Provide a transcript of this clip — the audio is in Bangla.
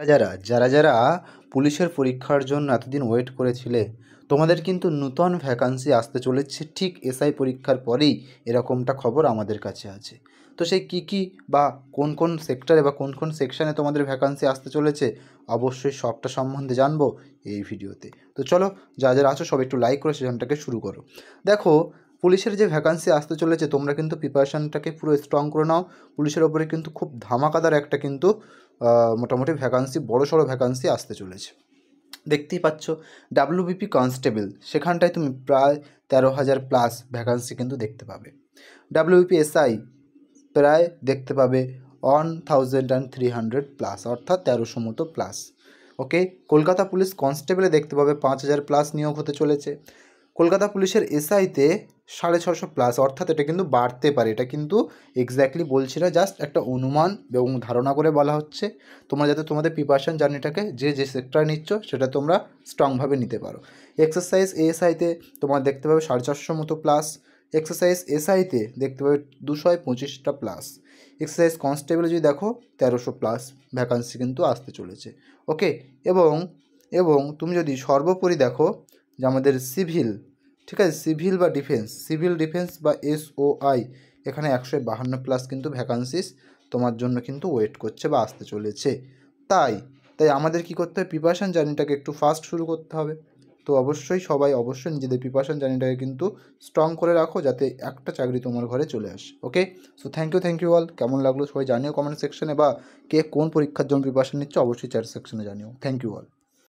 যারা পুলিশের পরীক্ষার জন্য এতদিন ওয়েট করেছিলে, তোমাদের কিন্তু নূতন ভ্যাকান্সি আসতে চলেছে ঠিক এসআই পরীক্ষার পরেই, এরকমটা খবর আমাদের কাছে আছে। তো সেই কী বা কোন কোন সেক্টরে বা কোন কোন সেকশানে তোমাদের ভ্যাকান্সি আসতে চলেছে, অবশ্যই সবটা সম্বন্ধে জানবো এই ভিডিওতে। তো চলো, যারা আছো সব একটু লাইক করে সেশনটাকে শুরু করো। দেখো, পুলিশের যে ভ্যাকান্সি আসতে চলেছে, তোমরা কিন্তু প্রিপারেশানটাকে পুরো স্ট্রং করে নাও। পুলিশের ওপরে কিন্তু খুব ধামাকাদার একটা কিন্তু মোটামুটি ভ্যাকান্সি, বড়সড় ভ্যাকান্সি আসতে চলেছে। দেখতেই পাচ্ছ, ডাব্লিউবিপি কনস্টেবল, সেখানটায় তুমি প্রায় 13,000 প্লাস ভ্যাকান্সি কিন্তু দেখতে পাবে। ডাব্লিউবিপি এসআই প্রায় দেখতে পাবে 1,300 প্লাস, অর্থাৎ 1300 মতো প্লাস। ওকে, কলকাতা পুলিশ কনস্টেবলে দেখতে পাবে 5,000 প্লাস নিয়োগ হতে চলেছে। কলকাতা পুলিশের এসআইতে 650 প্লাস, অর্থাৎ এটা কিন্তু বাড়তে পারে। এটা কিন্তু এক্স্যাক্টলি বলছি না, জাস্ট একটা অনুমান এবং ধারণা করে বলা হচ্ছে, তোমরা যাতে তোমাদের প্রিপারেশন জার্নিটাকে যে সেক্টরে নিচ্ছ সেটা তোমরা স্ট্রংভাবে নিতে পারো। এক্সারসাইজ এএসআইতে তোমার দেখতে পাবে 450 মতো প্লাস। এক্সারসাইজ এসআইতে দেখতে পাবে 225টা প্লাস। এক্সারসাইজ কনস্টেবলে যদি দেখো 1300 প্লাস ভ্যাকান্সি কিন্তু আসতে চলেছে। ওকে, এবং তুমি যদি সর্বোপরি দেখো যে আমাদের সিভিল, ঠিক আছে, সিভিল বা ডিফেন্স, সিভিল ডিফেন্স বা এসওআই, এখানে 152 প্লাস কিন্তু ভ্যাকান্সিস তোমার জন্য কিন্তু ওয়েট করছে বা আসতে চলেছে। তাই আমাদের কী করতে হবে, প্রিপারেশান জার্নিটাকে একটু ফাস্ট শুরু করতে হবে। তো অবশ্যই নিজেদের প্রিপারেশান জার্নিটাকে কিন্তু স্ট্রং করে রাখো, যাতে একটা চাকরি তোমার ঘরে চলে আসে। ওকে, সো থ্যাংক ইউ অল। কেমন লাগলো সবাই জানিও কমেন্ট সেকশনে, বা কে কোন পরীক্ষার জন্য প্রিপারেশান নিচ্ছ অবশ্যই চ্যাট সেকশনে জানিও। Thank you all.